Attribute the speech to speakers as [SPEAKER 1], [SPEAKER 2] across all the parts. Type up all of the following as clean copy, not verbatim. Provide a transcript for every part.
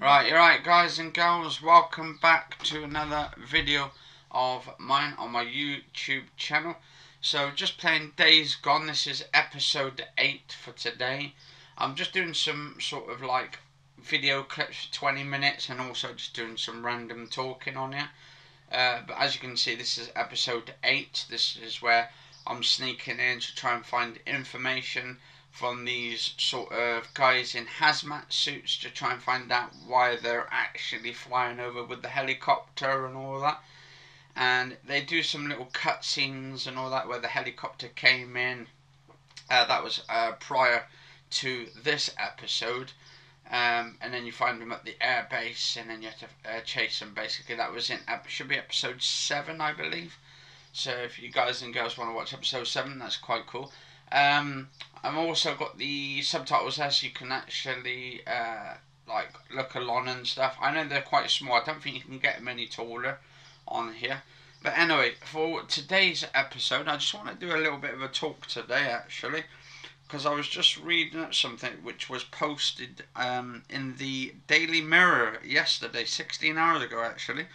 [SPEAKER 1] Right, you're right, guys and girls, welcome back to another video of mine on my YouTube channel. So just playing Days Gone. This is episode 8 for today. I'm just doing some sort of like video clips for 20 minutes and also just doing some random talking on here. But as you can see, this is episode 8. This is where I'm sneaking in to try and find information from these sort of guys in hazmat suits to try and find out why they're actually flying over with the helicopter and all that. And they do some little cutscenes and all that where the helicopter came in. That was prior to this episode. And then you find them at the air base and then you have to chase them basically. That was in, should be episode 7 I believe. So if you guys and girls want to watch episode 7, that's quite cool. I've also got the subtitles there so you can actually like look along and stuff. I know they're quite small. I don't think you can get them any taller on here. But anyway, for today's episode, I just want to do a little bit of a talk today actually. Because I was just reading something which was posted in the Daily Mirror yesterday, 16 hours ago actually.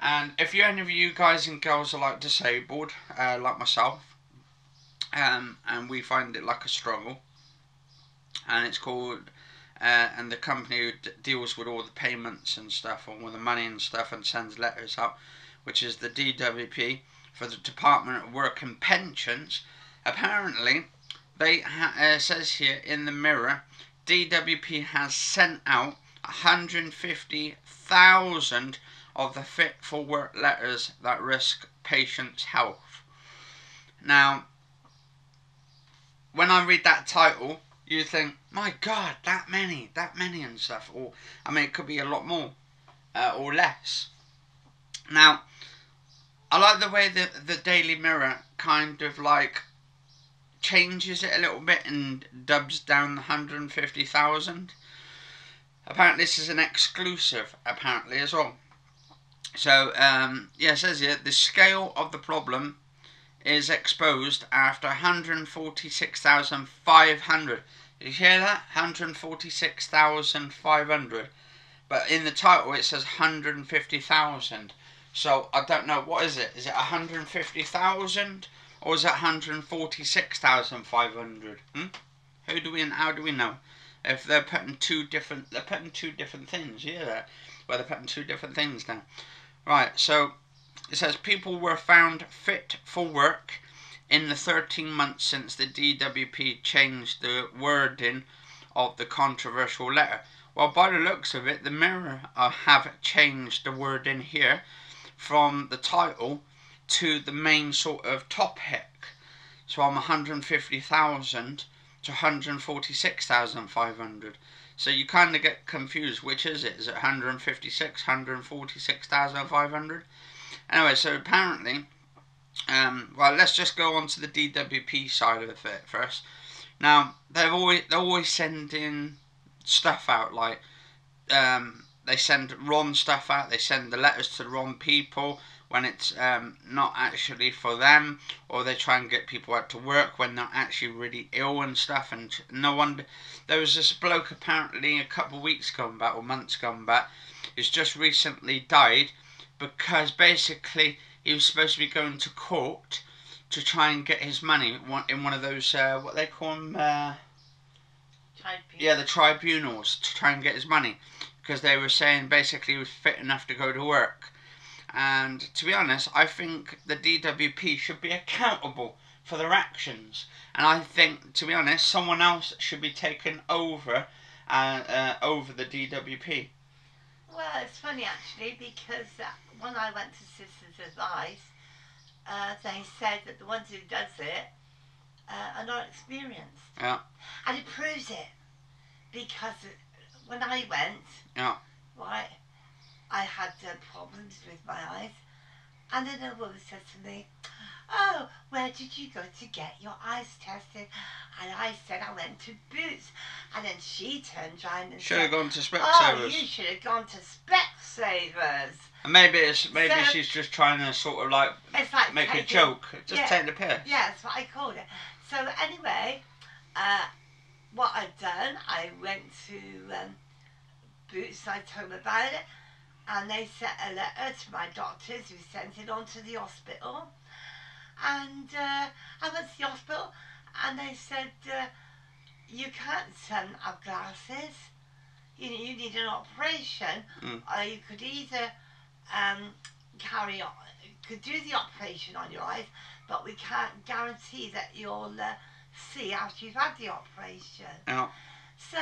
[SPEAKER 1] And if any of you guys and girls are like disabled, like myself, and we find it like a struggle, and it's called and the company who deals with all the payments and stuff, and all the money and stuff, and sends letters out, which is the DWP, for the Department of Work and Pensions. Apparently they says here in the Mirror, DWP has sent out 150,000 of the fit for work letters that risk patients' health. Now, when I read that title, you think, my God, that many and stuff. Or, I mean, it could be a lot more or less. Now, I like the way that the Daily Mirror kind of like changes it a little bit and dubs down the 150,000. Apparently, this is an exclusive, apparently, as well. So, yeah, it says here, the scale of the problem is exposed after 146,500. Did you hear that? 146,500. But in the title it says 150,000. So I don't know, what is it? Is it 150,000 or is it 146,500? How do we know? If they're putting two different things. You hear that? Well, they're putting two different things down. Right. So it says people were found fit for work in the 13 months since the DWP changed the wording of the controversial letter. Well, by the looks of it, the Mirror have changed the wording here from the title to the main sort of topic. So I'm 150,000 to 146,500. So you kind of get confused. Which is it? Is it 156, 146,500? Anyway, so apparently, well, let's just go on to the DWP side of it first. Now, they're always sending stuff out, like, they send wrong stuff out, they send the letters to the wrong people when it's not actually for them, or they try and get people out to work when they're actually really ill and stuff, and no one. There was this bloke apparently a couple of weeks gone back, or months gone back, who's just recently died, because basically he was supposed to be going to court to try and get his money in one of those, what they call them, yeah, the tribunals, to try and get his money, because they were saying basically he was fit enough to go to work. And to be honest, I think the DWP should be accountable for their actions, and I think, to be honest, someone else should be taken over over the DWP.
[SPEAKER 2] Well, it's funny actually, because when I went to Sisters Advice, they said that the ones who does it are not experienced.
[SPEAKER 1] Yeah.
[SPEAKER 2] And it proves it, because when I went,
[SPEAKER 1] yeah,
[SPEAKER 2] right, I had problems with my eyes, and then a woman said to me, "Oh, where did you go to get your eyes tested?" And I said, "I went to Boots." And then she turned around and
[SPEAKER 1] should
[SPEAKER 2] said,
[SPEAKER 1] have gone to Specsavers.
[SPEAKER 2] "Oh, you should have gone to Specsavers."
[SPEAKER 1] And maybe she's just trying to sort of like make a joke, just take the piss.
[SPEAKER 2] Yeah, that's what I called it. So anyway, what I've done, I went to boots. I told them about it, and they sent a letter to my doctors who sent it on to the hospital. And I went to the hospital, and they said, you can't have glasses. You need an operation, or you could either carry on, could do the operation on your eyes, but we can't guarantee that you'll see after you've had the operation.
[SPEAKER 1] Yeah.
[SPEAKER 2] So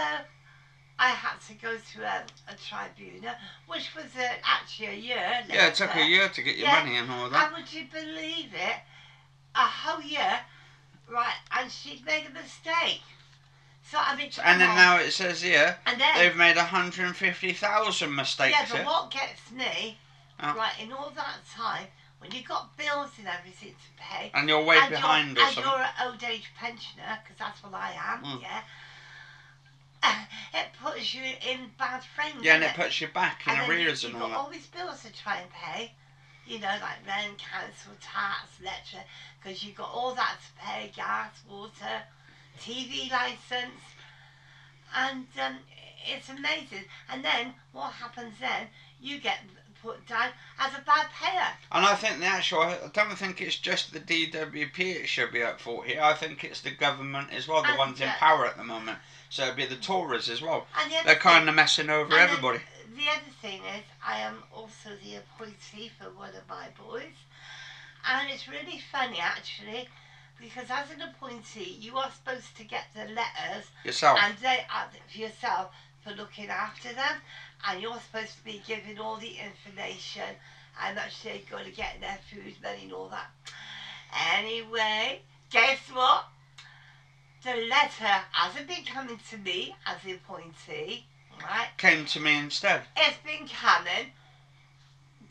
[SPEAKER 2] I had to go to a tribunal, which was actually a year later.
[SPEAKER 1] Yeah, it took a year to get your money and all that.
[SPEAKER 2] And would you believe it? A whole year, right? And she'd made a mistake. So I mean,
[SPEAKER 1] and then now it says here
[SPEAKER 2] and then,
[SPEAKER 1] they've made 150,000 mistakes.
[SPEAKER 2] Yeah, but
[SPEAKER 1] here.
[SPEAKER 2] what gets me, right, in all that time, when you've got bills and everything to pay,
[SPEAKER 1] and you're way behind or something,
[SPEAKER 2] and you're an old age pensioner, because that's what I am, it puts you in bad frames.
[SPEAKER 1] Yeah, and it puts you back in arrears and all that.
[SPEAKER 2] You've got all these bills to try and pay, you know, like rent, council tax, electric, because you've got all that to pay, gas, water, TV license, and it's amazing. And then what happens then? You get put down as a bad payer.
[SPEAKER 1] And I think I don't think it's just the DWP it should be at fault here. I think it's the government as well, the ones in power at the moment. So it'd be the Tories as well. They're kind of messing over everybody.
[SPEAKER 2] The other thing is, I am also the appointee for one of my boys, and it's really funny actually, because as an appointee, you are supposed to get the letters
[SPEAKER 1] yourself,
[SPEAKER 2] and they are for yourself for looking after them, and you're supposed to be giving all the information, how much they're going to get in their food money and all that. Anyway, guess what? The letter hasn't been coming to me as the appointee, right?
[SPEAKER 1] Came to me instead.
[SPEAKER 2] It's been coming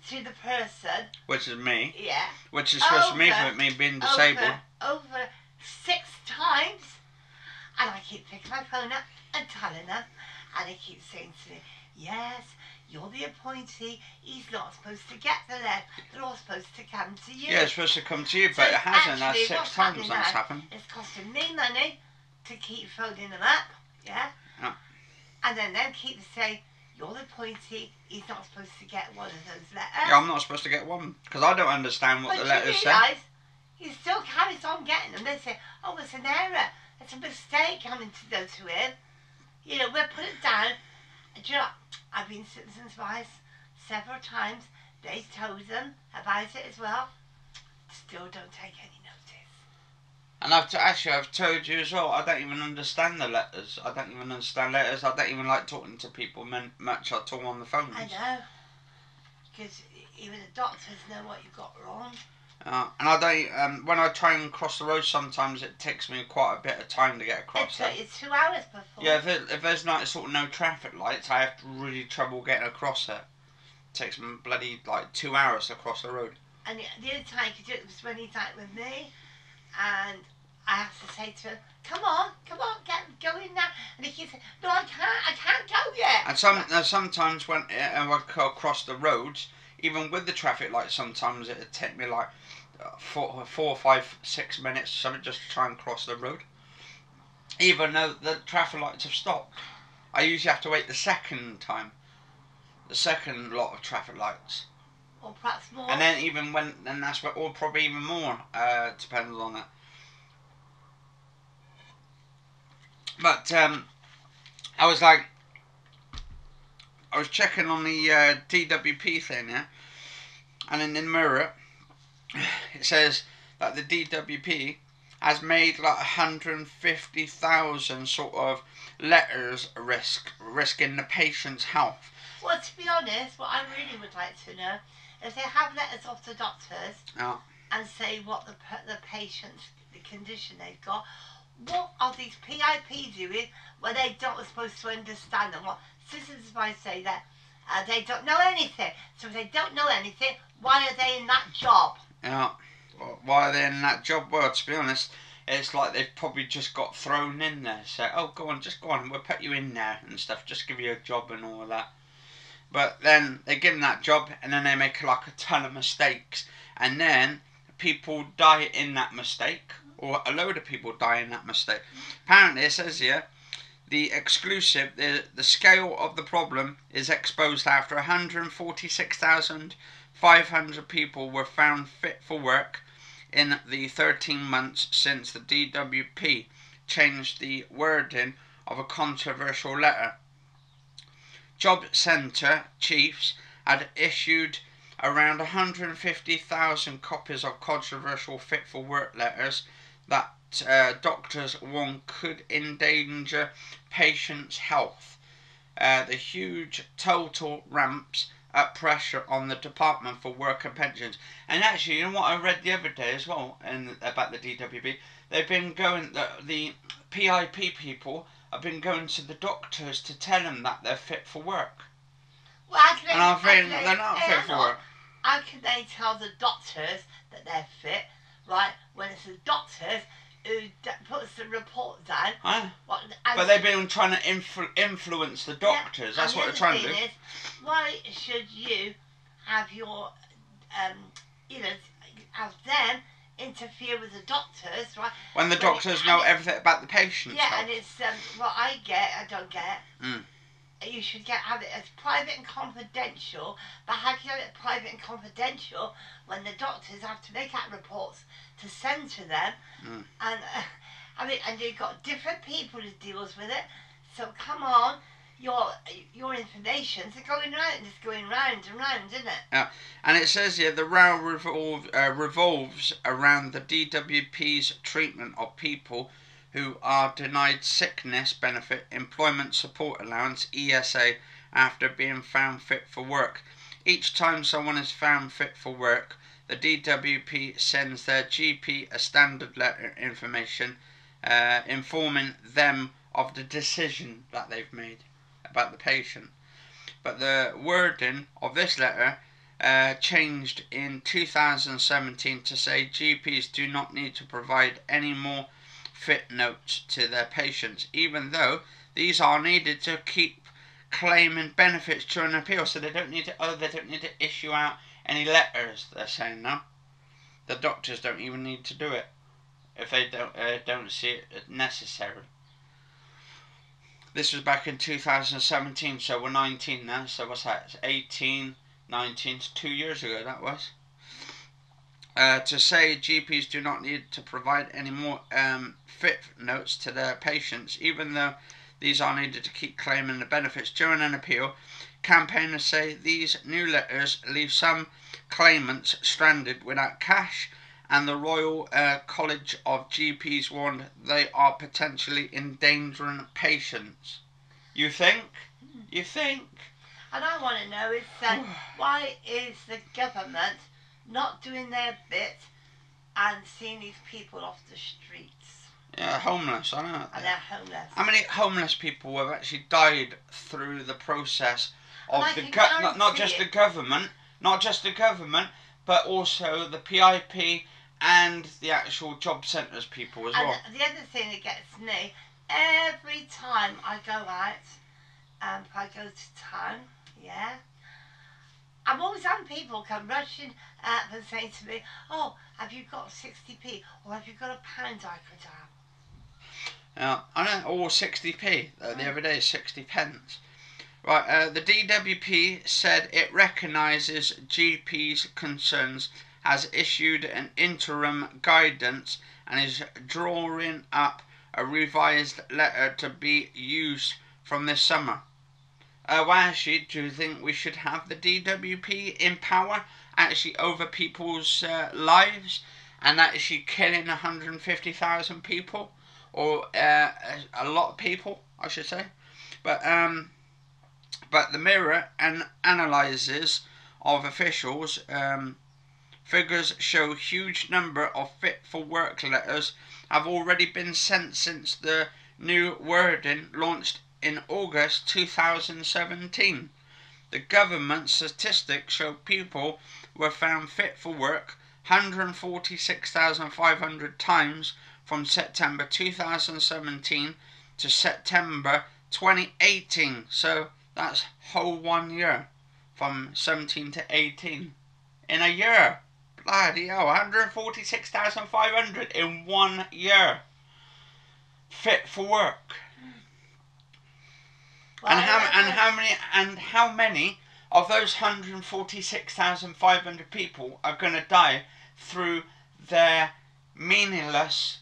[SPEAKER 2] to the person,
[SPEAKER 1] which is me.
[SPEAKER 2] Yeah.
[SPEAKER 1] Which is supposed to be for me being disabled.
[SPEAKER 2] Over 6 times, and I keep picking my phone up and telling them, and they keep saying to me, yes, you're the appointee, he's not supposed to get the letter, they're all supposed to come to you.
[SPEAKER 1] Yeah, it's supposed to come to you, but it hasn't. That's 6 times that's happened.
[SPEAKER 2] It's costing me money to keep phoning them up, yeah? And then they keep saying, you're the appointee, he's not supposed to get one of those letters.
[SPEAKER 1] Yeah, I'm not supposed to get one, because I don't understand what the letters say.
[SPEAKER 2] He still carries on getting them. They say, oh, it's an error, it's a mistake coming to go to him. You know, we'll put it down. Do you know, I've been citizens' advice several times. They told them about it as well. Still don't take any notice.
[SPEAKER 1] And I've told you as well, I don't even understand the letters. I don't even understand letters. I don't even like talking to people much at all on the phone.
[SPEAKER 2] I know. Because even the doctors know what you've got wrong.
[SPEAKER 1] And I don't. When I try and cross the road, sometimes it takes me quite a bit of time to get across.
[SPEAKER 2] It's 2 hours before.
[SPEAKER 1] Yeah, if there's like sort of no traffic lights, I have really trouble getting across it. It takes me bloody like 2 hours to cross the road.
[SPEAKER 2] And the only time he could do it was when he's out with me, and I have to say to him, come on, go in now. And he keeps saying, no, I can't go yet.
[SPEAKER 1] And sometimes when I go across the roads, even with the traffic lights, sometimes it'd take me like 4, 5, 6 minutes or something just to try and cross the road. Even though the traffic lights have stopped, I usually have to wait the second lot of traffic lights.
[SPEAKER 2] Or perhaps more.
[SPEAKER 1] And then that's where, or probably even more, depends on that. But I was checking on the DWP thing, yeah, and in the mirror it says that the DWP has made like 150,000 sort of letters risking the patient's health.
[SPEAKER 2] Well, to be honest, what I really would like to know, if they have letters off the doctors and say what the patient's the condition they've got, what are these PIP doing when they don't supposed to understand them? What citizens might say that they don't know anything. So if they don't know anything, why are they in that job?
[SPEAKER 1] Yeah, well, why are they in that job? Well, to be honest, it's like they've probably just got thrown in there. So, oh, just go on, we'll put you in there and stuff, just give you a job and all of that. But then they give them that job, and then they make like a ton of mistakes, and then people die in that mistake, or a load of people die in that mistake. Apparently, it says here The exclusive, the scale of the problem is exposed after 146,500 people were found fit for work in the 13 months since the DWP changed the wording of a controversial letter. Job centre chiefs had issued around 150,000 copies of controversial fit for work letters that doctors warned could endanger patients' health. The huge total ramps up pressure on the Department for Work and Pensions. And actually, you know what I read the other day as well about the DWP? They've been going, the PIP people have been going to the doctors to tell them that they're fit for work.
[SPEAKER 2] Well,
[SPEAKER 1] and I'm thinking they're not fit for work.
[SPEAKER 2] How can they tell the doctors that they're fit, right, when it's the doctors who puts the report down?
[SPEAKER 1] Huh? But they've been trying to influence the doctors. Yeah, that's what they're trying to do.
[SPEAKER 2] Is, why should you have your, have them interfere with the doctors, right?
[SPEAKER 1] When the doctors know everything about the patient's health.
[SPEAKER 2] And it's what I don't get. You should have it as private and confidential, but how can you have it private and confidential when the doctors have to make out reports to send to them? And and you've got different people who deals with it. So come on, your information's going round. It's going round and round, isn't it?
[SPEAKER 1] Yeah, and it says here the row revolves around the DWP's treatment of people who are denied sickness benefit, employment support allowance, ESA, after being found fit for work. Each time someone is found fit for work, the DWP sends their GP a standard letter information informing them of the decision that they've made about the patient. But the wording of this letter changed in 2017 to say GPs do not need to provide any more fit notes to their patients, even though these are needed to keep claiming benefits during an appeal. So they don't need to. They don't need to issue out any letters. They're saying now. The doctors don't even need to do it if they don't see it necessary. This was back in 2017, so we're 19 now. So what's that? It's 18, 19, 2 years ago that was. To say GPs do not need to provide any more fit notes to their patients, even though these are needed to keep claiming the benefits during an appeal. Campaigners say these new letters leave some claimants stranded without cash, and the Royal College of GPs warned they are potentially endangering patients. You think? You think?
[SPEAKER 2] And I want to know is why is the government not doing their bit and seeing these people off the streets?
[SPEAKER 1] Yeah, homeless, I know.
[SPEAKER 2] And they're homeless.
[SPEAKER 1] How many homeless people have actually died through the process of not just the government, but also the PIP and the actual job centres people as well.
[SPEAKER 2] And the other thing that gets me, every time I go out, if I go to town, yeah, I'm always having people come rushing up and saying to me, oh, have you got 60p or have you got a pound I could have?
[SPEAKER 1] Yeah, I know, or 60p, the other day, 60 pence. Right, the DWP said it recognises GP's concerns, has issued an interim guidance and is drawing up a revised letter to be used from this summer. Well, actually, do you think we should have the DWP in power, actually over people's lives, and actually killing 150,000 people, or a lot of people, I should say? But the Mirror and analyses of officials figures show huge number of fit for work letters have already been sent since the new wording launched in August 2017. The government statistics show people were found fit for work 146,500 times from September 2017 to September 2018. So that's whole 1 year, from 17 to 18. In a year. Bloody hell, 146,500 in 1 year. Fit for work.
[SPEAKER 2] Well,
[SPEAKER 1] and how many of those 146,500 people are going to die through their meaningless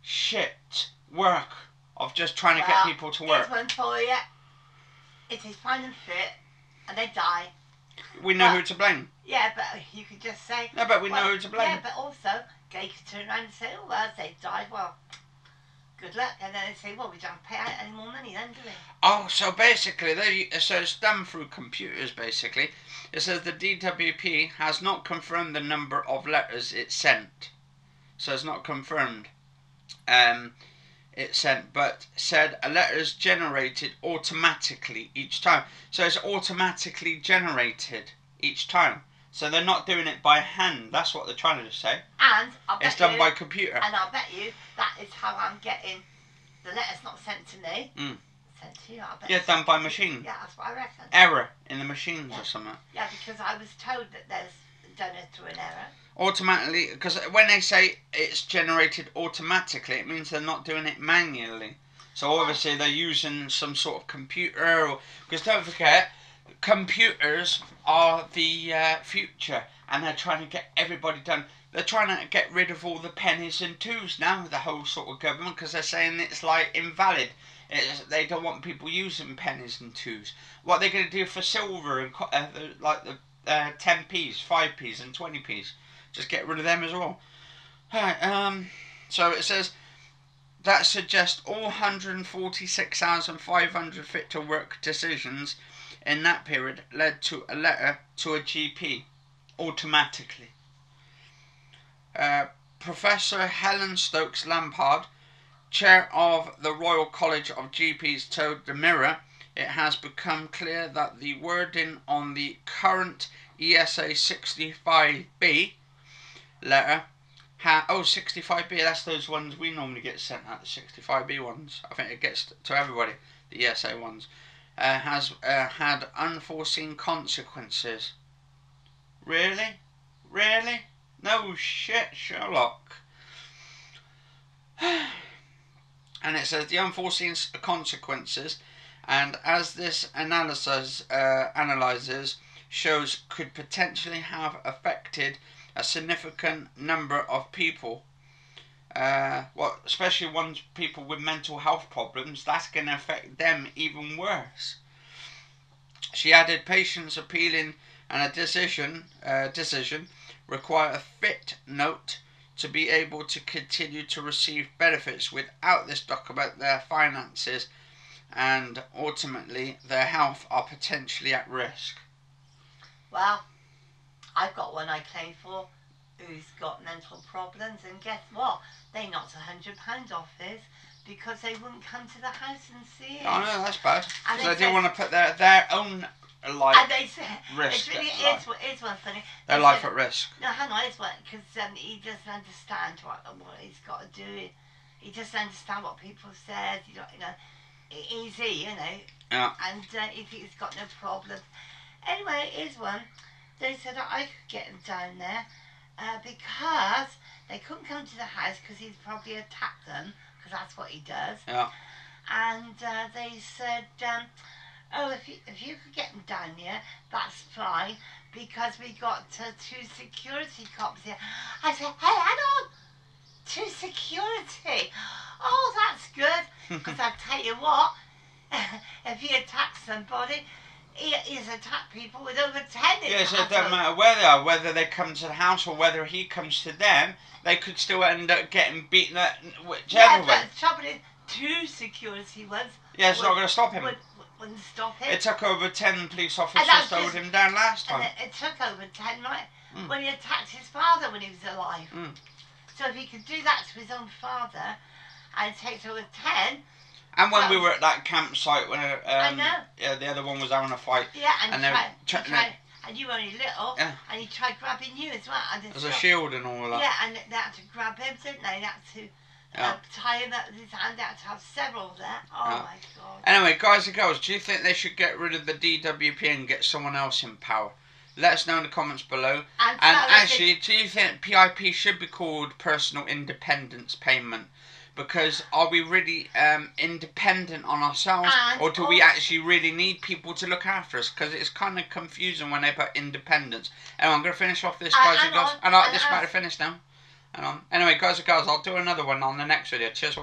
[SPEAKER 1] shit work of just trying to get people to work?
[SPEAKER 2] Here's one for you. It is fine and fit, and they die.
[SPEAKER 1] We know who to blame.
[SPEAKER 2] Yeah, but you could just say...
[SPEAKER 1] No, but we know who to blame.
[SPEAKER 2] Yeah, but also, they could turn around and say, oh, well, they died, well, good luck. And then they say, well, we don't pay out any more money then, do we?
[SPEAKER 1] Oh, so basically, so it's done through computers, basically. It says the DWP has not confirmed the number of letters it sent. So it's not confirmed. It sent, but said a letter is generated automatically each time. So it's automatically generated each time. So they're not doing it by hand. That's what they're trying to say.
[SPEAKER 2] And
[SPEAKER 1] it's done by computer.
[SPEAKER 2] And I'll bet you that is how I'm getting the letters not sent to me. Sent to you.
[SPEAKER 1] Yeah, done by machine.
[SPEAKER 2] Yeah, that's what I reckon.
[SPEAKER 1] Error in the machines or something.
[SPEAKER 2] Yeah, because I was told that there's done it through an error.
[SPEAKER 1] Automatically, because when they say it's generated automatically, it means they're not doing it manually. So obviously they're using some sort of computer, because don't forget, computers are the future, and they're trying to get everybody done. They're trying to get rid of all the pennies and twos now, the whole sort of government, because they're saying it's like invalid. They don't want people using pennies and twos. What are they going to do for silver and like the 10p's, 5p's and 20p's? Just get rid of them as well. So it says that suggests all 146,500 fit to work decisions in that period led to a letter to a GP automatically. Professor Helen Stokes Lampard, chair of the Royal College of GPs, told the Mirror it has become clear that the wording on the current ESA 65B letter 65B, that's those ones we normally get sent out, the 65B ones. I think it gets to everybody, the ESA ones. Has had unforeseen consequences. Really? Really? No shit, Sherlock. And it says the unforeseen consequences, and as this analyzes shows, could potentially have affected a significant number of people. Especially ones people with mental health problems, that's going to affect them even worse. She added, patients appealing and a decision require a fit note to be able to continue to receive benefits. Without this document, their finances and ultimately their health are potentially at risk.
[SPEAKER 2] Well, I've got one I claim for who's got mental problems, and guess what? They knocked £100 off his because they wouldn't come to the house and see it.
[SPEAKER 1] Oh no, that's bad. Because they didn't want to put their own life
[SPEAKER 2] and they said,
[SPEAKER 1] risk.
[SPEAKER 2] It's one funny.
[SPEAKER 1] Their life at risk.
[SPEAKER 2] No, hang on, it's one, because he doesn't understand what he's got to do. He doesn't understand what people said. You know, easy, you know.
[SPEAKER 1] Yeah.
[SPEAKER 2] And he thinks he's got no problem. Anyway, here's one. They said I could get him down there because they couldn't come to the house because he'd probably attack them, because that's what he does.
[SPEAKER 1] Yeah.
[SPEAKER 2] And they said, oh, if you could get him down here, that's fine, because we got 2 security cops here. I said, hey, hang on, 2 security. Oh, that's good, because I tell you what, if he attacks somebody, he's attacked people with over 10.
[SPEAKER 1] Yeah, so it doesn't matter where they are, whether they come to the house or whether he comes to them, they could still end up getting beaten at whichever way.
[SPEAKER 2] Yeah, but the trouble is, 2 security ones.
[SPEAKER 1] Yeah, it's not going to stop him.
[SPEAKER 2] Wouldn't stop him.
[SPEAKER 1] It took over 10 police officers to hold him down last time.
[SPEAKER 2] It took over 10, right? When he attacked his father when he was alive. So if he could do that to his own father, and it takes over 10.
[SPEAKER 1] And when we were at that campsite, when
[SPEAKER 2] I know.
[SPEAKER 1] Yeah, the other one was having a fight.
[SPEAKER 2] Yeah, and you were only little,
[SPEAKER 1] yeah.
[SPEAKER 2] And he tried grabbing you as well.
[SPEAKER 1] There's a shield and all of that.
[SPEAKER 2] Yeah, and they had to grab him, didn't they? They had to tie him up with his hand. They had to have several there. Oh my God.
[SPEAKER 1] Anyway, guys and girls, do you think they should get rid of the DWP and get someone else in power? Let us know in the comments below. And actually, do you think PIP should be called Personal Independence Payment? Because are we really independent on ourselves,
[SPEAKER 2] And
[SPEAKER 1] or do we actually really need people to look after us? Because it's kind of confusing when they put independence. Anyway, I'm going to finish off this, guys and girls. This is about to finish now. Anyway, guys and girls, I'll do another one on the next video. Cheers.